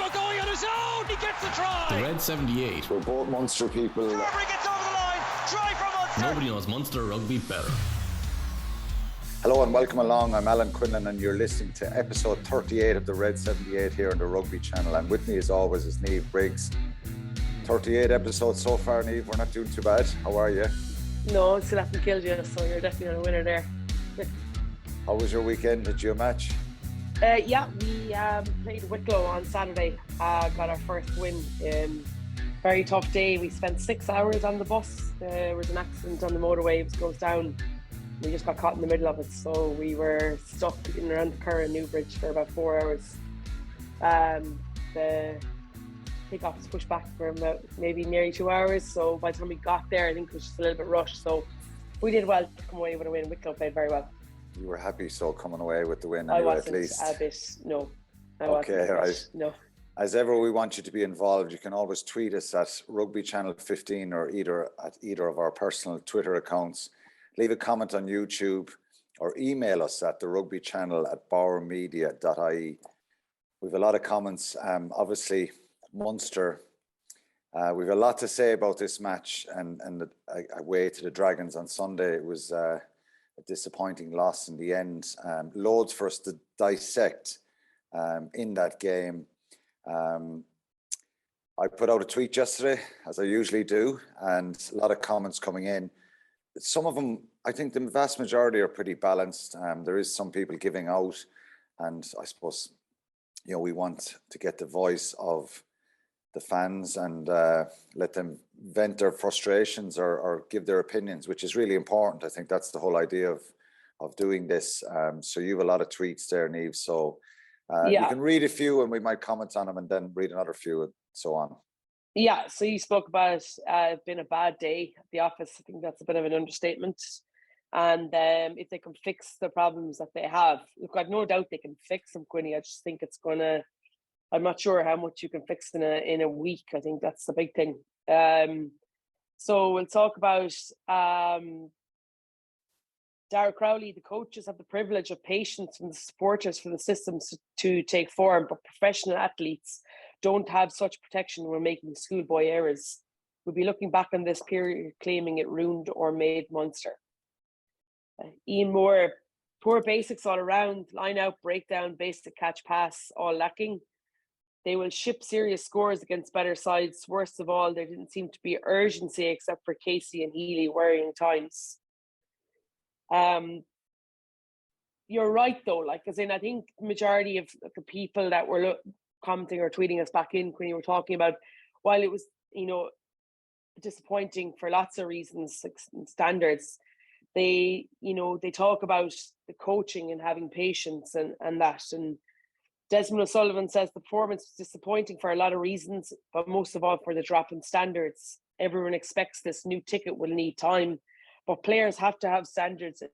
Munster going on his own. He gets the try. The Red 78. We're both Munster people. Carberry gets over the line. Try from Munster. Nobody knows Munster rugby better. Hello and welcome along. I'm Alan Quinlan and you're listening to episode 38 of the Red 78 here on the Rugby channel. And with me as always is Niamh Briggs. 38 episodes so far, Niamh. We're not doing too bad. How are you? No, still haven't killed you, so you're definitely a winner there. How was your weekend? Did you match? Yeah, we played Wicklow on Saturday. Got our first win. Very tough day. We spent 6 hours on the bus. There was an accident on the motorway. It goes down. We just got caught in the middle of it, so we were stuck in and around the Curragh and Newbridge for about 4 hours. The takeoff was pushed back for about maybe nearly 2 hours, so by the time we got there, I think it was just a little bit rushed. So we did well to come away with a win. Wicklow played very well. You were happy so coming away with the win I anyway, wasn't at least. a bit, no. Okay, right. No. As ever, we want you to be involved. You can always tweet us at Rugby Channel 15 or at either of our personal Twitter accounts. Leave a comment on YouTube or email us at therugbychannel@bowermedia.ie. We've a lot of comments. Obviously, Munster, we've a lot to say about this match and away to the Dragons on Sunday. It was a disappointing loss in the end. Loads for us to dissect in that game. I put out a tweet yesterday, as I usually do, and a lot of comments coming in. Some of them, I think the vast majority are pretty balanced. There is some people giving out, and I suppose, you know, we want to get the voice of the fans and let them vent their frustrations or give their opinions, which is really important. I think that's the whole idea of doing this. So you have a lot of tweets there, Niamh. So you can read a few and we might comment on them and then read another few and so on. Yeah, so you spoke about it being a bad day at the office. I think that's a bit of an understatement. And if they can fix the problems that they have, look, I've no doubt they can fix them, Quinny. I just think it's gonna. I'm not sure how much you can fix in a week. I think that's the big thing. So we'll talk about Darragh Crowley. The coaches have the privilege of patience from the supporters for the systems to take form, but professional athletes don't have such protection when making schoolboy errors. We'll be looking back on this period claiming it ruined or made Munster. Ian Moore, poor basics all around, line out, breakdown, basic catch pass, all lacking. They will ship serious scores against better sides. Worst of all, there didn't seem to be urgency except for Casey and Healy worrying times. You're right though, like, as in, I think the majority of the people that were commenting or tweeting us back in when you were talking about, while it was, you know, disappointing for lots of reasons, like standards, they talk about the coaching and having patience and that. And Desmond O'Sullivan says the performance was disappointing for a lot of reasons, but most of all for the drop in standards. Everyone expects this new ticket will need time, but players have to have standards. If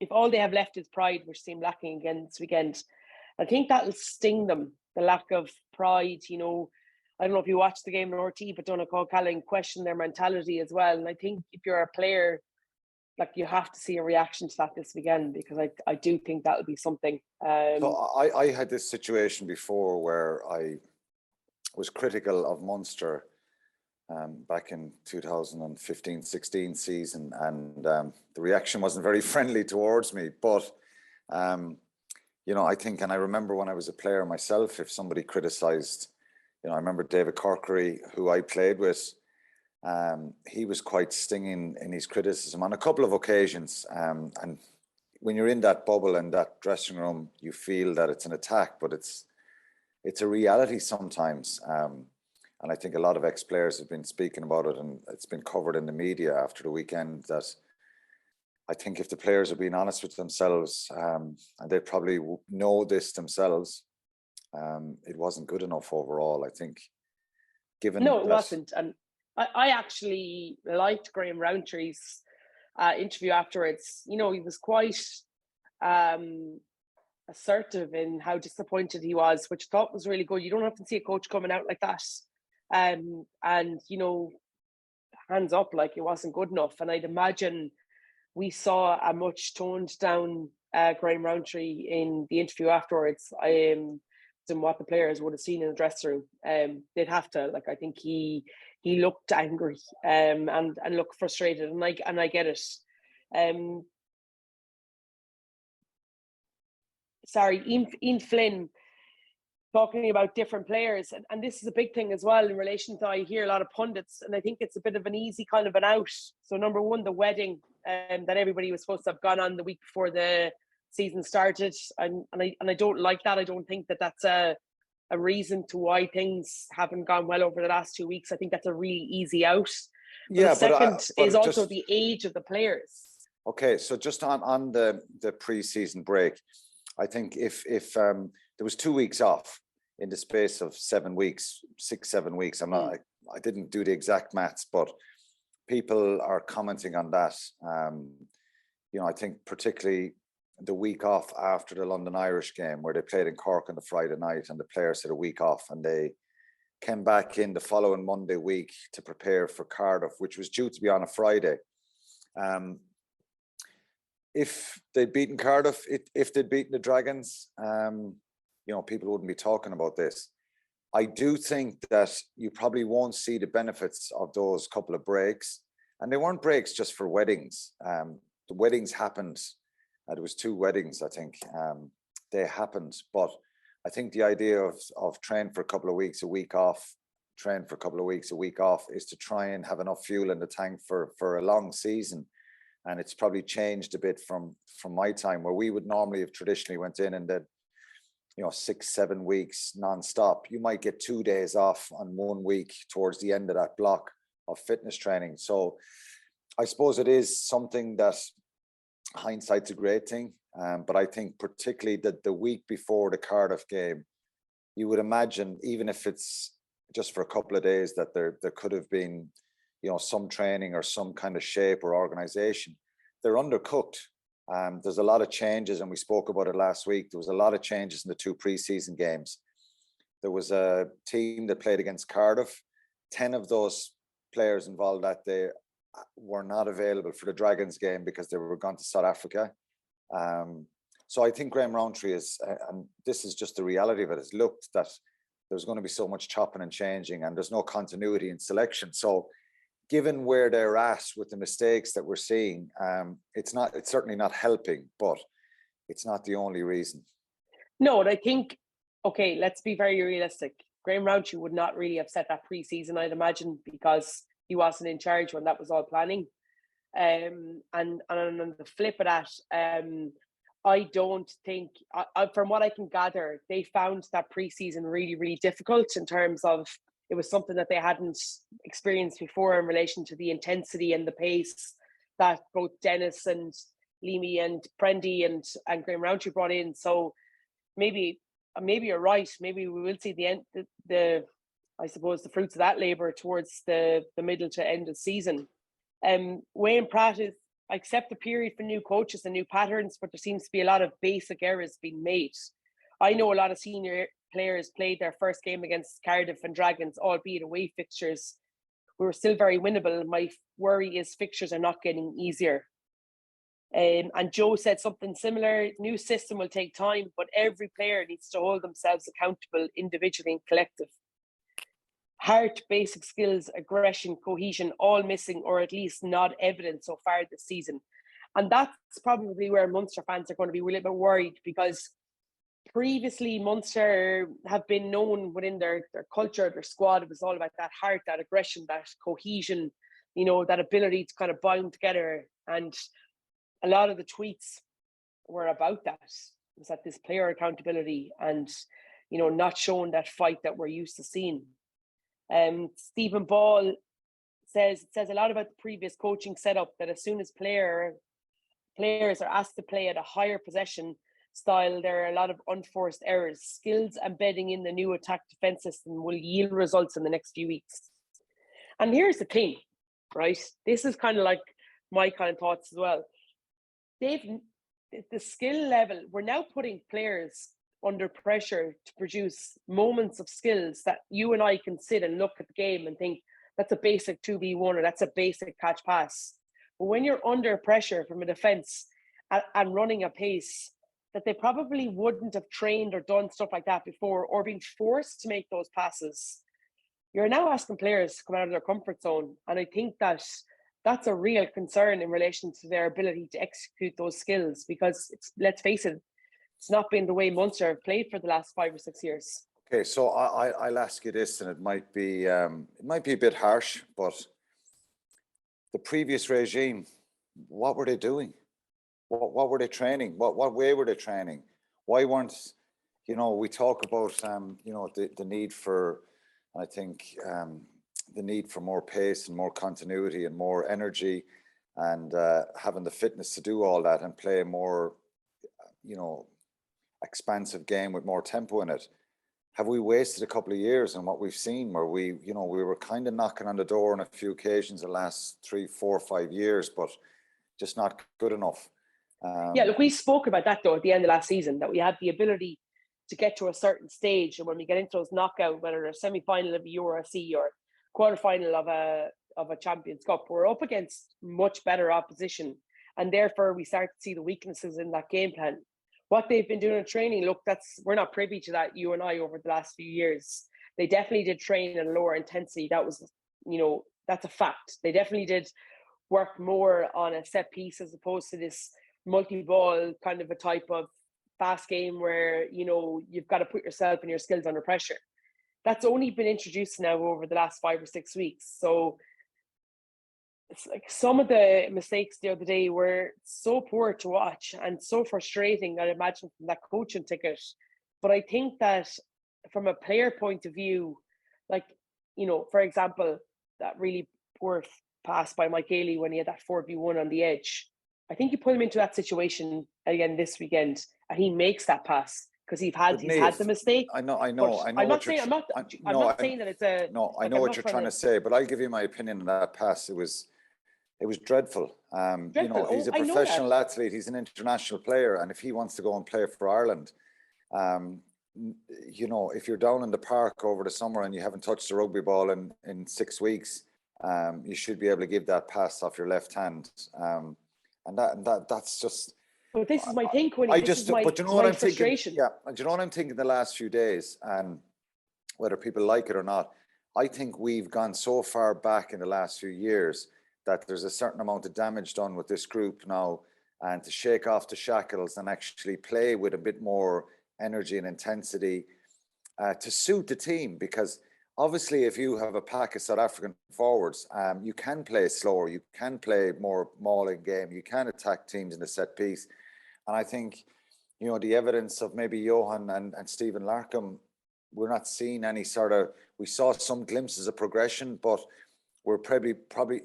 all they have left is pride, which seemed lacking again this weekend, I think that'll sting them, the lack of pride. You know, I don't know if you watched the game in RT, but Donegal Callan question their mentality as well. And I think if you're a player, like, you have to see a reaction to that this weekend, because I do think that'll be something. So I had this situation before where I was critical of Munster back in 2015-16 season, and the reaction wasn't very friendly towards me. But you know, I think, and I remember when I was a player myself, if somebody criticised, you know, I remember David Corkery, who I played with, he was quite stinging in his criticism on a couple of occasions. And when you're in that bubble and that dressing room, you feel that it's an attack, but it's a reality sometimes. And I think a lot of ex-players have been speaking about it, and it's been covered in the media after the weekend, that I think if the players are being honest with themselves, and they probably know this themselves, it wasn't good enough overall, I think. No, it wasn't. And I actually liked Graham Rowntree's interview afterwards. You know, he was quite assertive in how disappointed he was, which I thought was really good. You don't often see a coach coming out like that. And, you know, hands up, like, it wasn't good enough. And I'd imagine we saw a much toned down Graham Rowntree in the interview afterwards. than what the players would have seen in the dressing room. They'd have to, like, I think he looked angry and looked frustrated, and I get it. Ian Flynn talking about different players, and this is a big thing as well in relation to, I hear a lot of pundits, and I think it's a bit of an easy kind of an out. So number one, the wedding that everybody was supposed to have gone on the week before the season started, and I don't like that. I don't think that that's a reason to why things haven't gone well over the last 2 weeks. I think that's a really easy out. Yeah, the second is also just, the age of the players. Okay, so just on the pre-season break, I think if there was 2 weeks off in the space of 7 weeks, 6-7 weeks, I didn't do the exact maths, but people are commenting on that. I think particularly the week off after the London Irish game, where they played in Cork on the Friday night, and the players had a week off, and they came back in the following Monday week to prepare for Cardiff, which was due to be on a Friday. If they'd beaten Cardiff, if they'd beaten the Dragons, people wouldn't be talking about this. I do think that you probably won't see the benefits of those couple of breaks. And they weren't breaks just for weddings. The weddings happened. There was 2 weddings, I think. They happened. But I think the idea of train for a couple of weeks, a week off, train for a couple of weeks, a week off, is to try and have enough fuel in the tank for a long season. And it's probably changed a bit from my time, where we would normally have traditionally went in and did 6-7 weeks non-stop. You might get 2 days off on 1 week towards the end of that block of fitness training. So I suppose it is something that hindsight's a great thing. But I think particularly that the week before the Cardiff game, you would imagine, even if it's just for a couple of days, that there could have been some training or some kind of shape or organization. They're undercooked. There's a lot of changes, and we spoke about it last week. There was a lot of changes in the 2 preseason games. There was a team that played against Cardiff. 10 of those players involved that day were not available for the Dragons game because they were gone to South Africa. So I think Graham Rowntree is, and this is just the reality of it, has looked that there's going to be so much chopping and changing, and there's no continuity in selection. So given where they're at with the mistakes that we're seeing, it's certainly not helping, but it's not the only reason. No, and I think, okay, let's be very realistic. Graham Rowntree would not really have set that pre-season, I'd imagine, because he wasn't in charge when that was all planning. And on the flip of that, I don't think, from what I can gather, they found that pre-season really, really difficult in terms of, it was something that they hadn't experienced before in relation to the intensity and the pace that both Dennis and Leamy and Prendy and Graham Rowntree brought in. So maybe you're right. Maybe we will see the I suppose the fruits of that labour towards the middle to end of season. Wayne Pratt is, I accept the period for new coaches and new patterns, but there seems to be a lot of basic errors being made. I know a lot of senior players played their first game against Cardiff and Dragons, albeit away fixtures. We were still very winnable. My worry is fixtures are not getting easier. And Joe said something similar. New system will take time, but every player needs to hold themselves accountable individually and collective. Heart, basic skills, aggression, cohesion, all missing, or at least not evident so far this season. And that's probably where Munster fans are going to be a little bit worried, because previously Munster have been known within their culture, their squad. It was all about that heart, that aggression, that cohesion, that ability to kind of bind together. And a lot of the tweets were about that. It was that this player accountability and, not showing that fight that we're used to seeing. Stephen Ball says a lot about the previous coaching setup, that as soon as players are asked to play at a higher possession style, there are a lot of unforced errors. Skills embedding in the new attack defense system will yield results in the next few weeks. And here's the thing, right? This is kind of like my kind of thoughts as well. The skill level, we're now putting players under pressure to produce moments of skills that you and I can sit and look at the game and think, that's a basic 2v1 or that's a basic catch pass. But when you're under pressure from a defence and running a pace that they probably wouldn't have trained or done stuff like that before, or been forced to make those passes. You're now asking players to come out of their comfort zone. And I think that that's a real concern in relation to their ability to execute those skills, because let's face it, it's not been the way Munster have played for the last 5 or 6 years. Okay, so I'll ask you this, and it might be a bit harsh, but the previous regime, what were they doing? What were they training? What way were they training? Why weren't, we talk about, the need for, I think, the need for more pace and more continuity and more energy, and having the fitness to do all that and play a more, expansive game with more tempo in it. Have we wasted a couple of years in what we've seen, where we were kind of knocking on the door on a few occasions the last 3, 4, 5 years, but just not good enough? Yeah, look, we spoke about that though at the end of last season, that we had the ability to get to a certain stage, and when we get into those knockout, whether a semi-final of a Euro C or quarter-final of a Champions Cup, we're up against much better opposition, and therefore we start to see the weaknesses in that game plan. What they've been doing in training, look, we're not privy to that, you and I, over the last few years. They definitely did train at a lower intensity. That was, that's a fact. They definitely did work more on a set piece as opposed to this multi-ball kind of a type of fast game where, you've got to put yourself and your skills under pressure. That's only been introduced now over the last 5 or 6 weeks. So it's like some of the mistakes the other day were so poor to watch and so frustrating, I'd imagine, from that coaching ticket. But I think that from a player point of view, for example, that really poor pass by Mike Healy when he had that 4v1 on the edge. I think you put him into that situation again this weekend, and he makes that pass because he's had the mistake. I know. I'm not saying that it's a. No, I know what you're trying to say, but I'll give you my opinion on that pass. It was dreadful. He's a professional athlete. He's an international player, and if he wants to go and play for Ireland, if you're down in the park over the summer and you haven't touched a rugby ball in 6 weeks, you should be able to give that pass off your left hand. And that's just. But this is my thing, Quinny. But you know what I'm frustration. thinking? Yeah, do you know what I'm thinking the last few days, and whether people like it or not, I think we've gone so far back in the last few years that there's a certain amount of damage done with this group now, and to shake off the shackles and actually play with a bit more energy and intensity to suit the team. Because obviously, if you have a pack of South African forwards, you can play slower, you can play more mauling game, you can attack teams in the set piece. And I think, the evidence of maybe Johan and Stephen Larkham, we're not seeing any we saw some glimpses of progression, but we're probably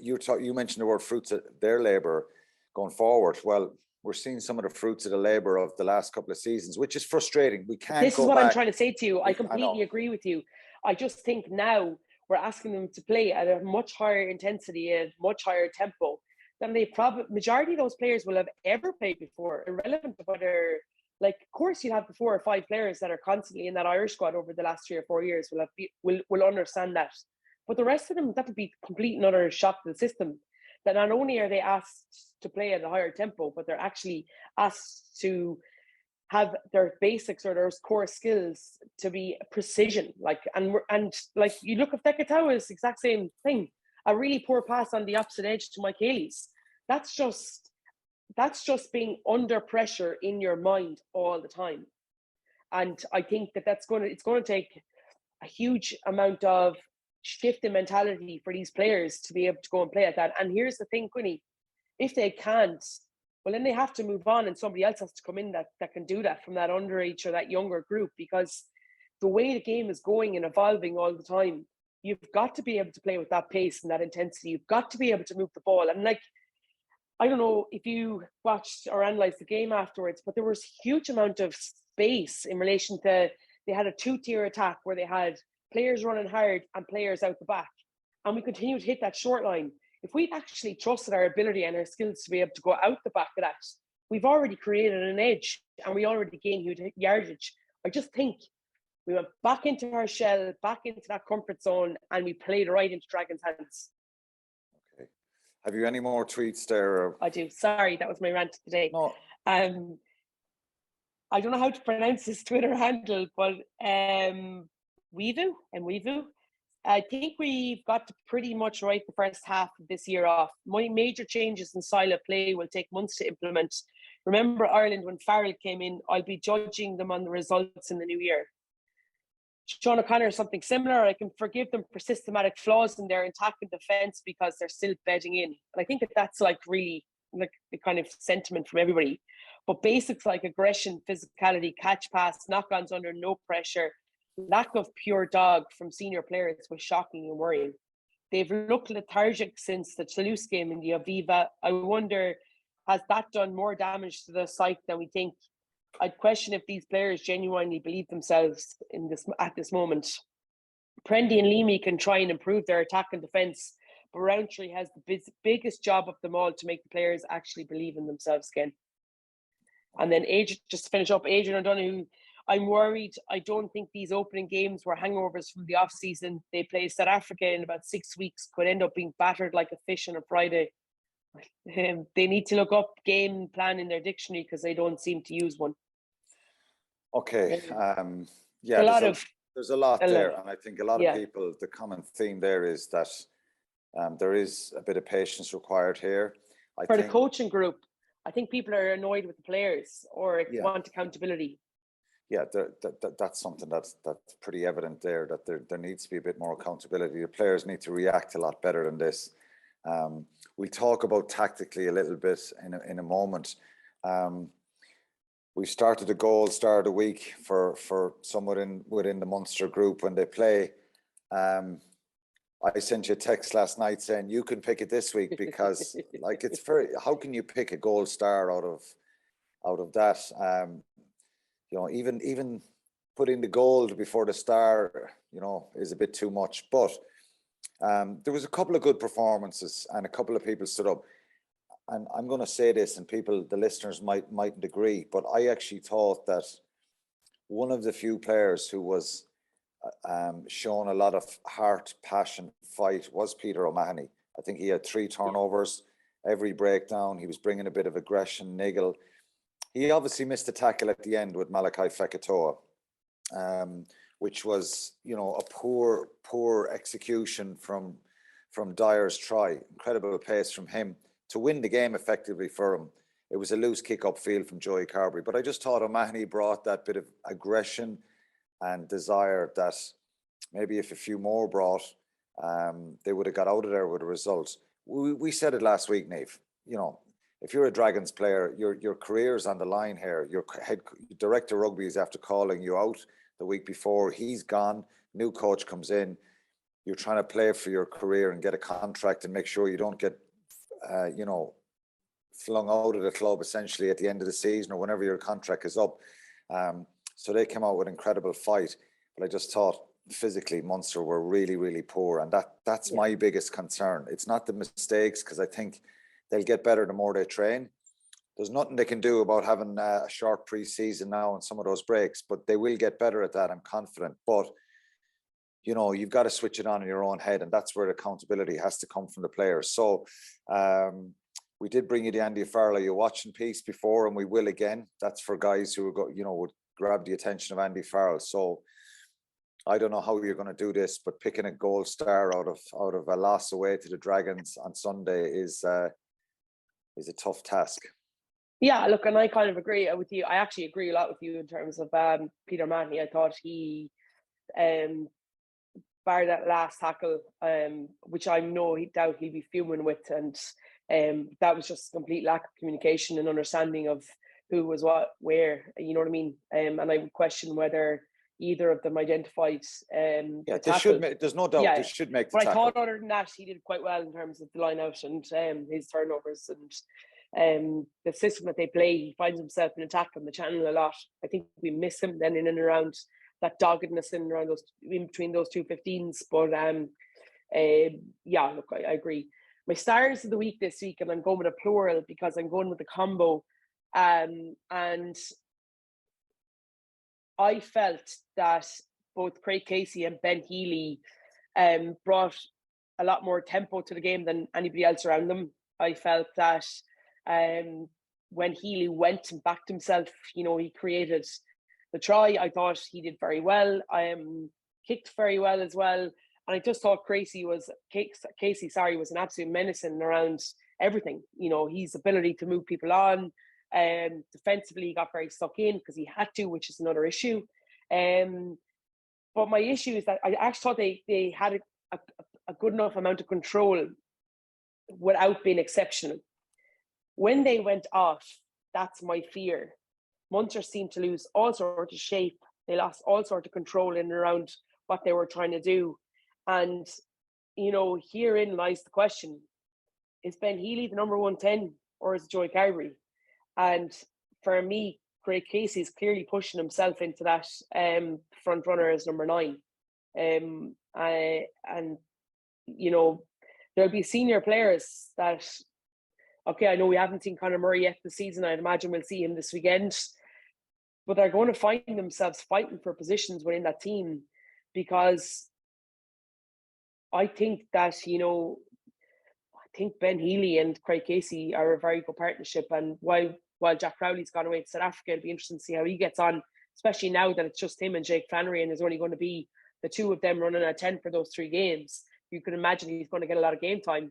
you mentioned the word fruits of their labour going forward. Well, we're seeing some of the fruits of the labour of the last couple of seasons, which is frustrating. We can't. This is what I'm trying to say to you. I completely agree with you. I just think now we're asking them to play at a much higher intensity and much higher tempo than they majority of those players will have ever played before, irrelevant of whether, of course you'll have the 4 or 5 players that are constantly in that Irish squad over the last 3 or 4 years will understand that. But the rest of them, that would be complete and utter shock to the system, that not only are they asked to play at a higher tempo, but they're actually asked to have their basics or their core skills to be precision. You look at Feketawa's exact same thing. A really poor pass on the opposite edge to Mike Healy's. That's just being under pressure in your mind all the time. And I think it's going to take a huge amount of shift in mentality for these players to be able to go and play at that. And here's the thing, Quinny, if they can't, well, then they have to move on, and somebody else has to come in that can do that from that underage or that younger group, because the way the game is going and evolving all the time, you've got to be able to play with that pace and that intensity. You've got to be able to move the ball. And I don't know if you watched or analysed the game afterwards, but there was a huge amount of space in relation to, they had a 2-tier attack where they had players running hard and players out the back. And we continue to hit that short line. If we'd actually trusted our ability and our skills to be able to go out the back of that, we've already created an edge and we already gained huge yardage. I just think we went back into our shell, back into that comfort zone, and we played right into Dragon's hands. Okay. Have you any more tweets there? I do. Sorry, that was my rant today. No. I don't know how to pronounce his Twitter handle, but Weevu. I think we've got to pretty much write the first half of this year off. My major changes in style of play will take months to implement. Remember Ireland when Farrell came in, I'll be judging them on the results in the new year. Sean O'Connor is something similar. I can forgive them for systematic flaws in their attack and defence because they're still bedding in. And I think that's like really like the kind of sentiment from everybody. But basics like aggression, physicality, catch pass, knock-ons under no pressure, lack of pure dog from senior players was shocking and worrying. They've looked lethargic since the Toulouse game in the Aviva. I wonder, has that done more damage to the psyche than we think? I'd question if these players genuinely believe themselves at this moment. Prendy and Leamy can try and improve their attack and defence, but Rowntree has the biggest job of them all to make the players actually believe in themselves again. And then just to finish up, Adrian O'Donoghue, I'm worried. I don't think these opening games were hangovers from the off-season. They play South Africa in about 6 weeks, could end up being battered like a fish on a Friday. They need to look up game plan in their dictionary because they don't seem to use one. Okay. Yeah, there's a lot there. And I think a lot of people, the common theme there is that there is a bit of patience required here. For the coaching group, I think people are annoyed with the players or want accountability. Yeah, that's something that's pretty evident there, that there needs to be a bit more accountability. The players need to react a lot better than this. We'll talk about tactically a little bit in a moment. We've started a goal star of the week for someone within the Munster group when they play. I sent you a text last night saying you can pick it this week because like it's very, how can you pick a gold star out of that? You know, even putting the gold before the star, you know, is a bit too much. But there was a couple of good performances and a couple of people stood up. And I'm going to say this, and people, the listeners mightn't agree, but I actually thought that one of the few players who was shown a lot of heart, passion, fight was Peter O'Mahony. I think he had 3 turnovers, every breakdown. He was bringing a bit of aggression, niggle. He obviously missed a tackle at the end with Malachi Fekitoa, which was, you know, a poor execution from Dyer's try. Incredible pace from him to win the game effectively for him. It was a loose kick upfield from Joey Carberry. But I just thought O'Mahony brought that bit of aggression and desire that maybe if a few more brought, they would have got out of there with a result. We said it last week, Niamh, you know, if you're a Dragons player, your career's on the line here. Your head director rugby is after calling you out the week before. He's gone. New coach comes in. You're trying to play for your career and get a contract and make sure you don't get, you know, flung out of the club essentially at the end of the season or whenever your contract is up. So they came out with an incredible fight. But I just thought physically Munster were really, really poor. And that's my biggest concern. It's not the mistakes, because I think they'll get better the more they train. There's nothing they can do about having a short pre-season now and some of those breaks, but they will get better at that, I'm confident. But, you know, you've got to switch it on in your own head, and that's where accountability has to come from the players. So we did bring you the Andy Farrell "You're Watching" piece before, and we will again. That's for guys who would grab the attention of Andy Farrell. So I don't know how you're going to do this, but picking a gold star out of a loss away to the Dragons on Sunday is a tough task. Yeah, look, and I kind of agree with you. I actually agree a lot with you in terms of Peter O'Mahony. I thought he, bar that last tackle, which I know doubt he'll be fuming with, and that was just a complete lack of communication and understanding of who was what, where, you know what I mean? And I would question whether either of them identified the tackle. There's no doubt they should make the tackle. But I thought other than that, he did quite well in terms of the line out and his turnovers and the system that they play. He finds himself in attack on the channel a lot. I think we miss him then in and around that doggedness in around in between those two 15s. But look, I agree. My stars of the week this week, and I'm going with a plural because I'm going with the combo. And I felt that both Craig Casey and Ben Healy brought a lot more tempo to the game than anybody else around them. I felt that when Healy went and backed himself, he created the try. I thought he did very well. Kicked very well as well. And I just thought Casey was an absolute menacing around everything. His ability to move people on. Defensively, he got very stuck in because he had to, which is another issue. But my issue is that I actually thought they had a good enough amount of control without being exceptional. When they went off, that's my fear. Munster seemed to lose all sorts of shape. They lost all sorts of control in and around what they were trying to do. And, herein lies the question. Is Ben Healy the number 110 or is it Joey Carberry? And for me, Craig Casey is clearly pushing himself into that front runner as number 9. There'll be senior players that, okay, I know we haven't seen Conor Murray yet this season. I'd imagine we'll see him this weekend. But they're going to find themselves fighting for positions within that team, because I think that, I think Ben Healy and Craig Casey are a very good partnership. And while Jack Crowley's gone away to South Africa, it'll be interesting to see how he gets on, especially now that it's just him and Jake Flannery, and there's only going to be the two of them running at 10 for those 3 games. You can imagine he's going to get a lot of game time.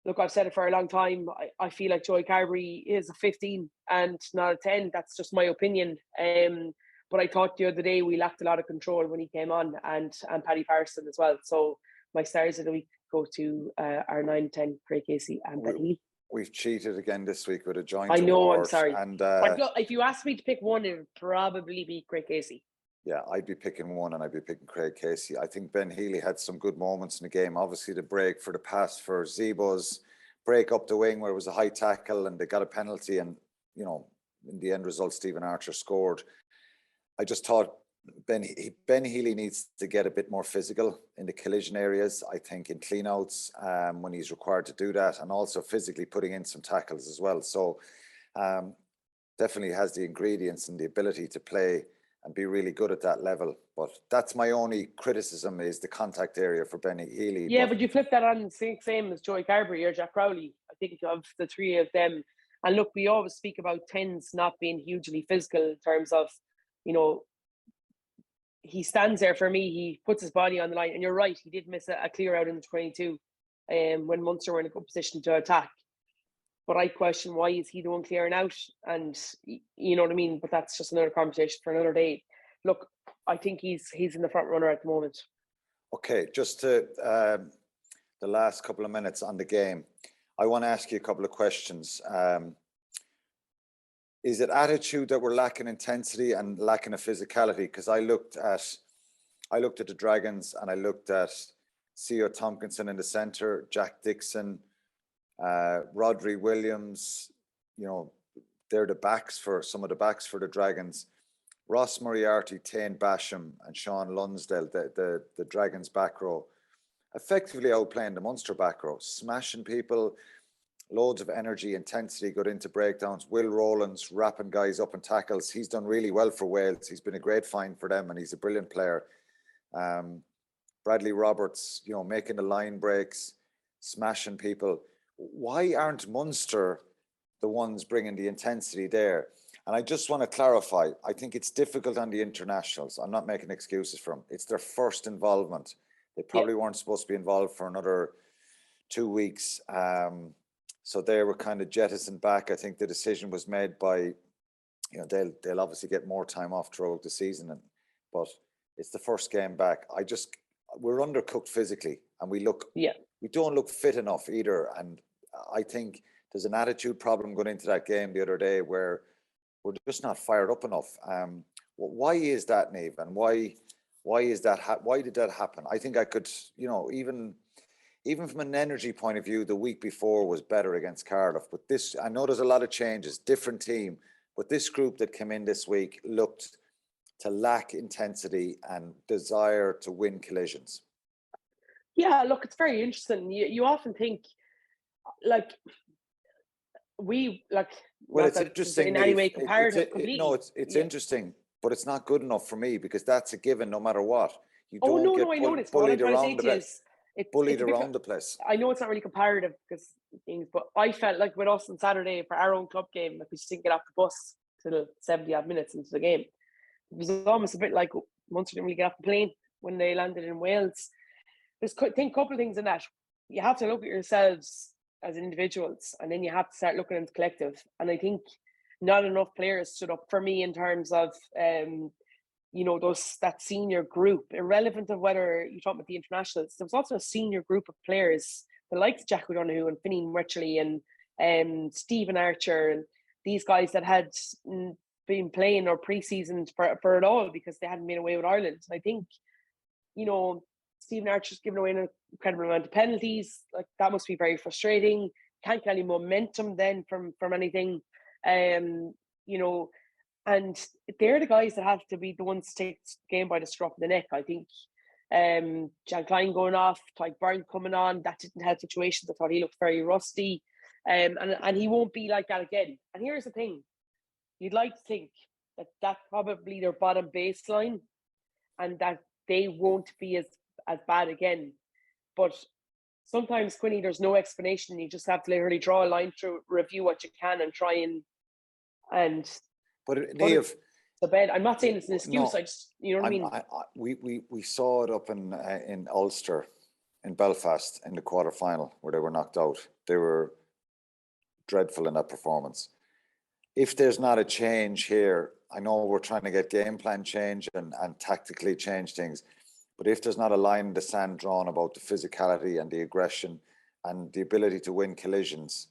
Look, I've said it for a long time. I feel like Joey Carberry is a 15 and not a 10. That's just my opinion. But I thought the other day we lacked a lot of control when he came on, and Paddy Parson as well. So my stars of the week go to our 9-10, Craig Casey and Ben Healy. We've cheated again this week with a joint I know, award. I'm sorry. And, but look, if you asked me to pick one, it would probably be Craig Casey. Yeah, I'd be picking one, and I'd be picking Craig Casey. I think Ben Healy had some good moments in the game. Obviously, the break for the pass for Zebo's break up the wing where it was a high tackle and they got a penalty, and, in the end result, Stephen Archer scored. I just thought Ben Healy needs to get a bit more physical in the collision areas, I think, in cleanouts when he's required to do that, and also physically putting in some tackles as well. So definitely has the ingredients and the ability to play and be really good at that level. But that's my only criticism, is the contact area for Ben Healy. Yeah, but you flip that on the same as Joey Carberry or Jack Crowley. I think of the 3 of them. And look, we always speak about 10s not being hugely physical in terms of, he stands there for me, he puts his body on the line. And you're right, he did miss a clear out in the 22 when Munster were in a good position to attack. But I question, why is he the one clearing out? And you know what I mean? But that's just another conversation for another day. Look, I think he's in the front runner at the moment. Okay, just to the last couple of minutes on the game, I want to ask you a couple of questions. Is it attitude that we're lacking intensity and lacking of physicality? Because I looked at the Dragons, and I looked at C.O. Tompkinson in the centre, Jack Dixon, Rodri Williams, they're the backs for some of the backs for the Dragons. Ross Moriarty, Tane Basham, and Sean Lunsdale, the Dragons back row, effectively outplaying the Munster back row, smashing people, loads of energy, intensity, got into breakdowns. Will Rowlands wrapping guys up in tackles. He's done really well for Wales. He's been a great find for them, and he's a brilliant player. Bradley Roberts, making the line breaks, smashing people. Why aren't Munster the ones bringing the intensity there? And I just want to clarify, I think it's difficult on the internationals. I'm not making excuses for them. It's their first involvement. They probably weren't supposed to be involved for another 2 weeks. So they were kind of jettisoned back. I think the decision was made by, they'll obviously get more time off throughout the season, but it's the first game back. We're undercooked physically, and we don't look fit enough either. And I think there's an attitude problem going into that game the other day where we're just not fired up enough. Why is that, Niamh? And why is that? Why did that happen? I think I could, even from an energy point of view, the week before was better against Cardiff. But this, I know there's a lot of changes, different team, but this group that came in this week looked to lack intensity and desire to win collisions. Yeah, look, it's very interesting. You often think, well, it's interesting in any way comparative. It's interesting, but it's not good enough for me, because that's a given no matter what. You I know don't this. What I'm trying to say to you is, bullied a bit, around the place. I know it's not really comparative because things, but I felt like with us on Saturday for our own club game, like we just didn't get off the bus till 70 odd minutes into the game. It was almost a bit like Munster didn't really get off the plane when they landed in Wales. There's a couple of things in that. You have to look at yourselves as individuals, and then you have to start looking at the collective. And I think not enough players stood up for me in terms of that senior group, irrelevant of whether you talk about the internationals. There was also a senior group of players, the likes of Jack O'Donoghue and Finian Wycherley and Stephen Archer, and these guys that had been playing or pre-seasoned for it all because they hadn't been away with Ireland. I think, Stephen Archer's given away an incredible amount of penalties. Like, that must be very frustrating. Can't get any momentum then from anything. And they're the guys that have to be the ones to take the game by the scruff of the neck. I think Jan Klein going off, Tyke Byrne coming on, that didn't help situations. I thought he looked very rusty. And he won't be like that again. And here's the thing. You'd like to think that that's probably their bottom baseline and that they won't be as bad again. But sometimes, Quinny, there's no explanation. You just have to literally draw a line through, review what you can and try and But Niamh, the bed. I'm not saying it's an excuse. No, I just, you know what I mean? We saw it up in Ulster, in Belfast, in the quarterfinal where they were knocked out. They were dreadful in that performance. If there's not a change here, I know we're trying to get game plan change and tactically change things, but if there's not a line in the sand drawn about the physicality and the aggression and the ability to win collisions,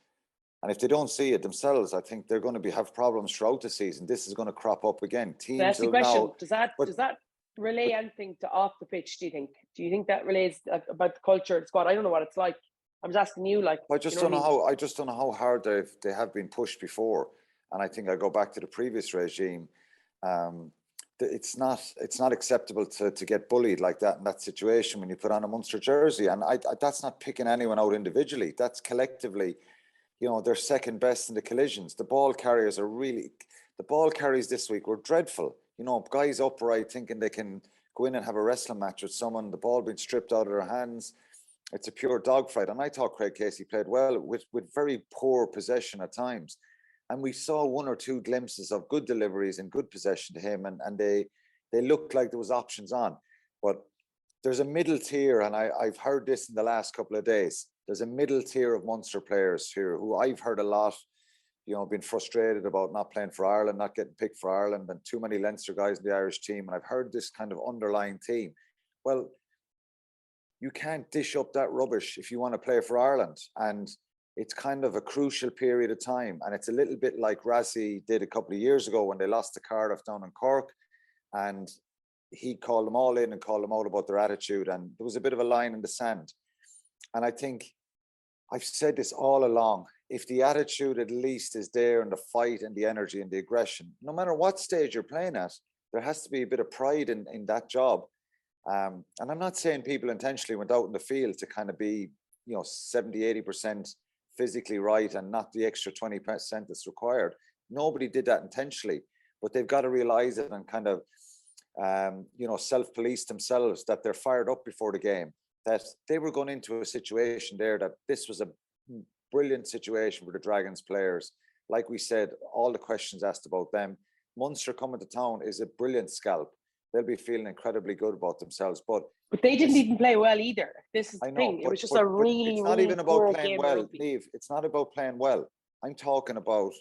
and if they don't see it themselves, I think they're going to have problems throughout the season. This is going to crop up again. Teams that's the question. Now, does that relay anything to off the pitch, do you think? Do you think that relays about the culture of the squad? I don't know what it's like. I'm just asking you, like. I just don't know how hard they have been pushed before. And I think I go back to the previous regime. It's not acceptable to get bullied like that in that situation when you put on a Munster jersey. And that's not picking anyone out individually. That's collectively, they're second best in the collisions. The ball carriers this week were dreadful. Guys upright thinking they can go in and have a wrestling match with someone, the ball being stripped out of their hands. It's a pure dogfight. And I thought Craig Casey played well with very poor possession at times. And we saw one or two glimpses of good deliveries and good possession to him. And they looked like there was options on. But there's a middle tier, and I've heard this in the last couple of days. There's a middle tier of Munster players here who I've heard a lot, been frustrated about not playing for Ireland, not getting picked for Ireland, and too many Leinster guys in the Irish team. And I've heard this kind of underlying theme. Well, you can't dish up that rubbish if you want to play for Ireland. And it's kind of a crucial period of time. And it's a little bit like Rassie did a couple of years ago when they lost to Cardiff down in Cork. And he called them all in and called them out about their attitude. And there was a bit of a line in the sand. And I think I've said this all along. If the attitude at least is there and the fight and the energy and the aggression, no matter what stage you're playing at, there has to be a bit of pride in that job. And I'm not saying people intentionally went out in the field to kind of be, 70, 80% physically right and not the extra 20% that's required. Nobody did that intentionally, but they've got to realize it and kind of, self-police themselves that they're fired up before the game, that they were going into a situation there that this was a brilliant situation for the Dragons players. Like we said, all the questions asked about them. Munster coming to town is a brilliant scalp. They'll be feeling incredibly good about themselves. But they didn't even play well either. This is the thing. But, it was just a really, it's not really even about playing well, Niamh. It's not about playing well. I'm talking about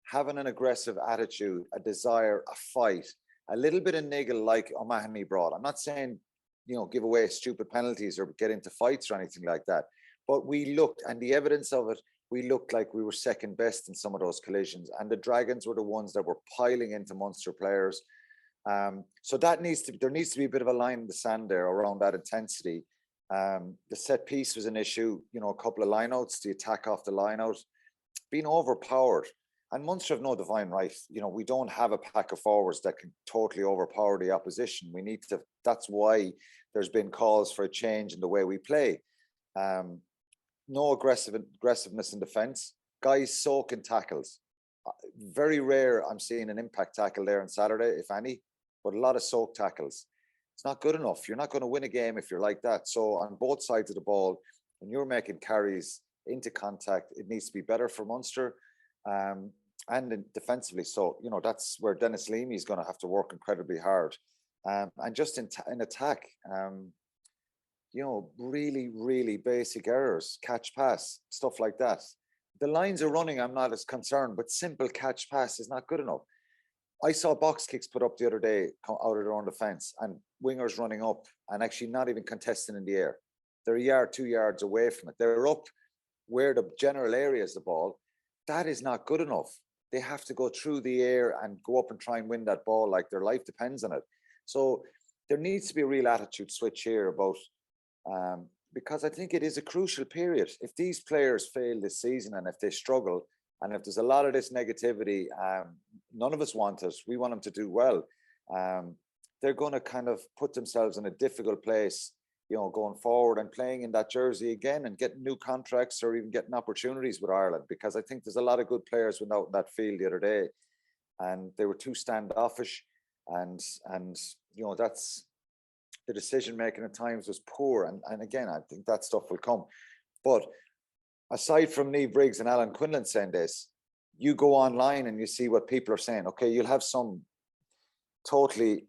having an aggressive attitude, a desire, a fight, a little bit of niggle like O'Mahony brought. I'm not saying, give away stupid penalties or get into fights or anything like that. But we looked, and the evidence of it, we looked like we were second best in some of those collisions. And the Dragons were the ones that were piling into Munster players. So there needs to be a bit of a line in the sand there around that intensity. The set piece was an issue, a couple of lineouts, the attack off the lineout, being overpowered. And Munster have no divine right. We don't have a pack of forwards that can totally overpower the opposition. That's why there's been calls for a change in the way we play. No aggressiveness in defence. Guys soaking tackles. Very rare I'm seeing an impact tackle there on Saturday, if any, but a lot of soak tackles. It's not good enough. You're not going to win a game if you're like that. So on both sides of the ball, when you're making carries into contact, it needs to be better for Munster, and defensively. So, that's where Dennis Leamy is going to have to work incredibly hard. And just in attack, really, really basic errors, catch pass, stuff like that. The lines are running, I'm not as concerned, but simple catch pass is not good enough. I saw box kicks put up the other day out of their own defence, and wingers running up and actually not even contesting in the air. They're a yard, 2 yards away from it. They're up where the general area is the ball. That is not good enough. They have to go through the air and go up and try and win that ball like their life depends on it. So there needs to be a real attitude switch here about, because I think it is a crucial period. If these players fail this season and if they struggle, and if there's a lot of this negativity, none of us want it. We want them to do well. They're going to kind of put themselves in a difficult place, going forward and playing in that jersey again and getting new contracts or even getting opportunities with Ireland, because I think there's a lot of good players without that field the other day, and they were too standoffish, and that's the decision making at times was poor. And again, I think that stuff will come. But aside from Niamh Briggs and Alan Quinlan saying this, you go online and you see what people are saying. Okay, you'll have some totally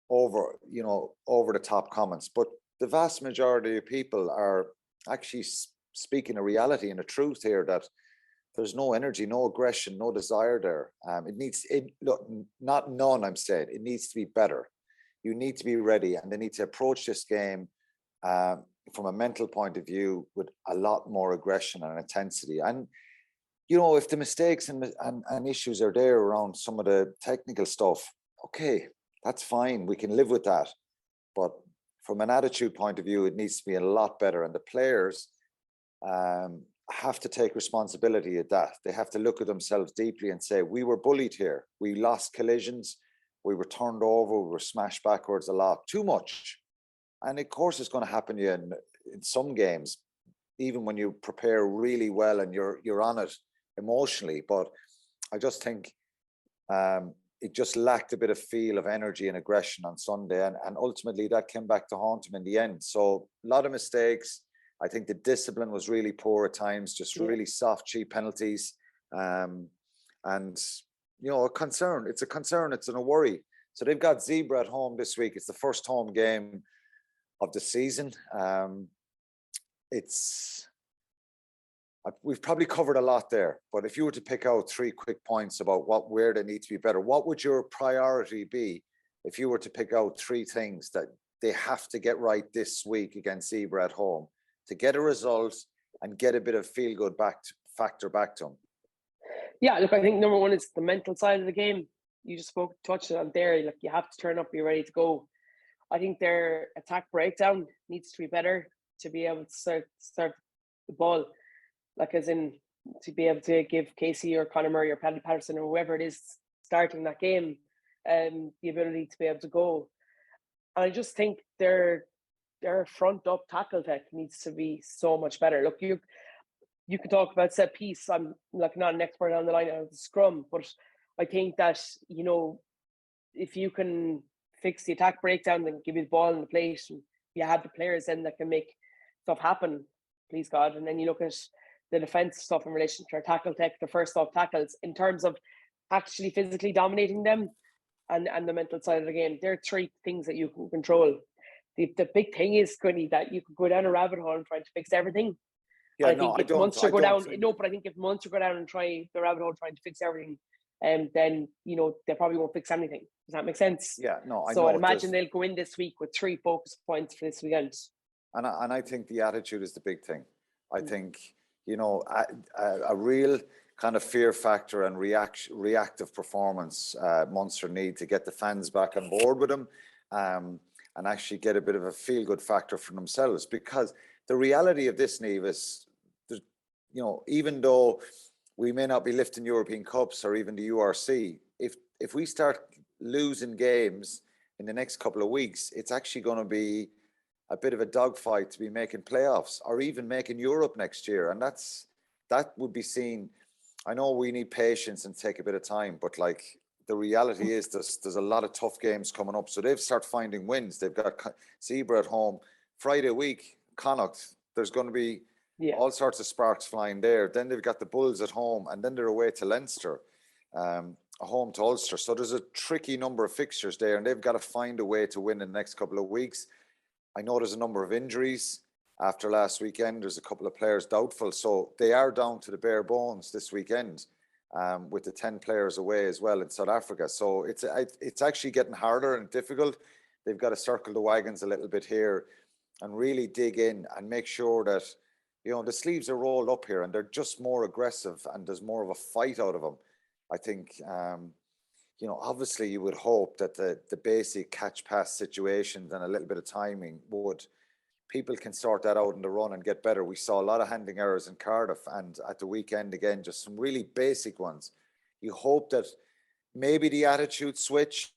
over the top comments, but the vast majority of people are actually speaking a reality and a truth here, that there's no energy, no aggression, no desire there. Not none, I'm saying. It needs to be better. You need to be ready, and they need to approach this game from a mental point of view with a lot more aggression and intensity. And if the mistakes and issues are there around some of the technical stuff, okay, that's fine, we can live with that. But from an attitude point of view, it needs to be a lot better, and the players have to take responsibility at that. They have to look at themselves deeply and say, we were bullied here, we lost collisions, we were turned over, we were smashed backwards a lot, too much. And of course, it's going to happen to you in some games, even when you prepare really well and you're on it emotionally. But I just think it just lacked a bit of feel of energy and aggression on Sunday. And ultimately, that came back to haunt him in the end. So a lot of mistakes. I think the discipline was really poor at times, just really soft, cheap penalties. And, a concern. It's a concern. It's a worry. So they've got Zebra at home this week. It's the first home game of the season. We've probably covered a lot there, but if you were to pick out 3 quick points about where they need to be better, what would your priority be if you were to pick out 3 things that they have to get right this week against Zebra at home to get a result and get a bit of feel-good factor back to them? Yeah, look, I think number one is the mental side of the game. You just touched on there. Like, you have to turn up, be ready to go. I think their attack breakdown needs to be better to be able to start the ball, like as in to be able to give Casey or Conor Murray or Paddy Patterson or whoever it is starting that game the ability to be able to go. And I just think their front up tackle tech needs to be so much better. Look, you can talk about set piece. I'm like not an expert on the line of the scrum, but I think that if you can fix the attack breakdown, then give you the ball in the plate, and you have the players then that can make stuff happen, please God. And then you look at the defense stuff in relation to our tackle tech, the first off tackles, in terms of actually physically dominating them and the mental side of the game. There are 3 things that you can control. The big thing is, Quinny, that you could go down a rabbit hole and try to fix everything. Yeah, if Munster go down and try the rabbit hole trying to fix everything, then they probably won't fix anything. Does that make sense? Yeah, no, I know. So I'd imagine they'll go in this week with 3 focus points for this weekend. And I think the attitude is the big thing. I think a real kind of fear factor and reactive performance Munster need to get the fans back on board with them, and actually get a bit of a feel-good factor for themselves. Because the reality of this, Niamh, is, even though we may not be lifting European Cups or even the URC, if we start losing games in the next couple of weeks, it's actually going to be a bit of a dogfight to be making playoffs or even making Europe next year. And that would be seen. I know we need patience and take a bit of time, but like, the reality is there's a lot of tough games coming up. So they've started finding wins. They've got Zebra at home. Friday week, Connacht. There's going to be all sorts of sparks flying there. Then they've got the Bulls at home, and then they're away to Leinster, home to Ulster. So there's a tricky number of fixtures there, and they've got to find a way to win in the next couple of weeks. I know there's a number of injuries after last weekend. There's a couple of players doubtful. So they are down to the bare bones this weekend. With the 10 players away as well in South Africa. So it's actually getting harder and difficult. They've got to circle the wagons a little bit here and really dig in and make sure that, the sleeves are rolled up here and they're just more aggressive and there's more of a fight out of them. I think, obviously you would hope that the basic catch-pass situations and a little bit of timing people can sort that out in the run and get better. We saw a lot of handling errors in Cardiff, and at the weekend again, just some really basic ones. You hope that maybe the attitude switch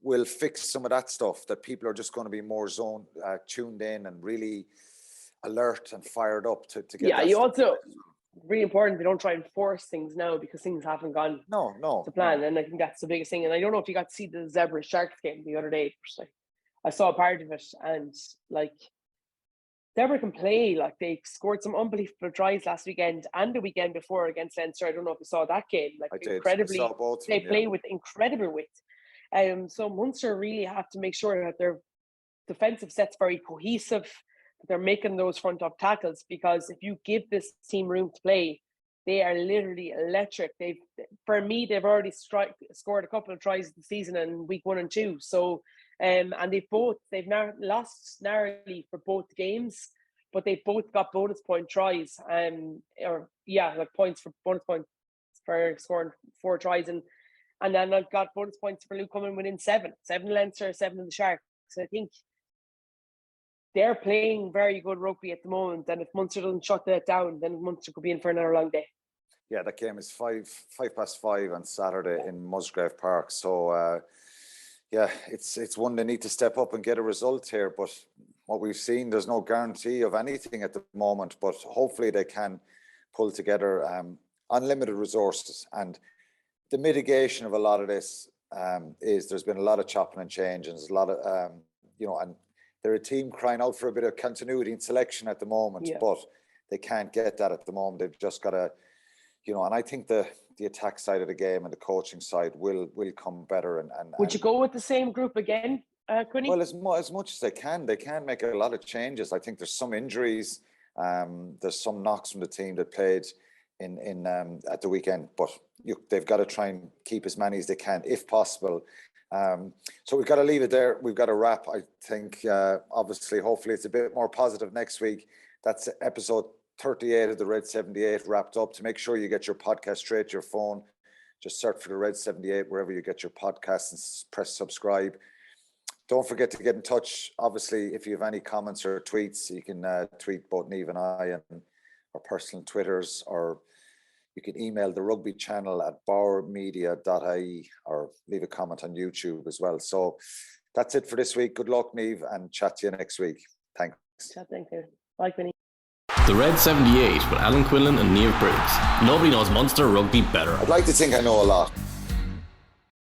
will fix some of that stuff, that people are just going to be more tuned in and really alert and fired up to get that you also really important they don't try and force things now because things haven't gone to plan. And I think that's the biggest thing. And I don't know if you got to see the Zebra Sharks game the other day. I saw a part of it, and Zebra can play. They scored some unbelievable tries last weekend and the weekend before against Leinster. I don't know if you saw that game. Incredibly, they play with incredible width. So Munster really have to make sure that their defensive set's very cohesive, that they're making those front up tackles, because if you give this team room to play, they are literally electric. They've already scored a couple of tries this season in week 1 and 2. So and they've now lost narrowly for both games, but they've both got bonus point tries, points for bonus points for scoring 4 tries, and then I've got bonus points for Luke coming within 7 Leinster, 7 in the Sharks. So I think they're playing very good rugby at the moment, and if Munster doesn't shut that down, then Munster could be in for another long day. Yeah, that game is 5:05 on Saturday in Musgrave Park. So it's one they need to step up and get a result here. But what we've seen, there's no guarantee of anything at the moment. But hopefully they can pull together unlimited resources. And the mitigation of a lot of this is there's been a lot of chopping and changing. There's a lot of, and they're a team crying out for a bit of continuity in selection at the moment. But they can't get that at the moment. They've just got to, and I think the attack side of the game and the coaching side will come better. And would you go with the same group again, Quinny? Well, as much as they can make a lot of changes. I think there's some injuries. There's some knocks from the team that played in at the weekend, but they've got to try and keep as many as they can, if possible. So we've got to leave it there. We've got to wrap. I think, obviously, hopefully it's a bit more positive next week. That's episode 38 of the Red 78 wrapped up. To make sure you get your podcast straight to your phone, just search for the Red 78 wherever you get your podcasts and press subscribe. Don't forget to get in touch. Obviously, if you have any comments or tweets, you can tweet both Niamh and I on our personal Twitters, or you can email the rugby channel at bowermedia.ie, or leave a comment on YouTube as well. So that's it for this week. Good luck, Niamh, and chat to you next week. Thanks. Thank you. Bye, Quinny. The Red 78 with Quinlan and Niamh Briggs. Nobody knows Munster rugby better. I'd like to think I know a lot.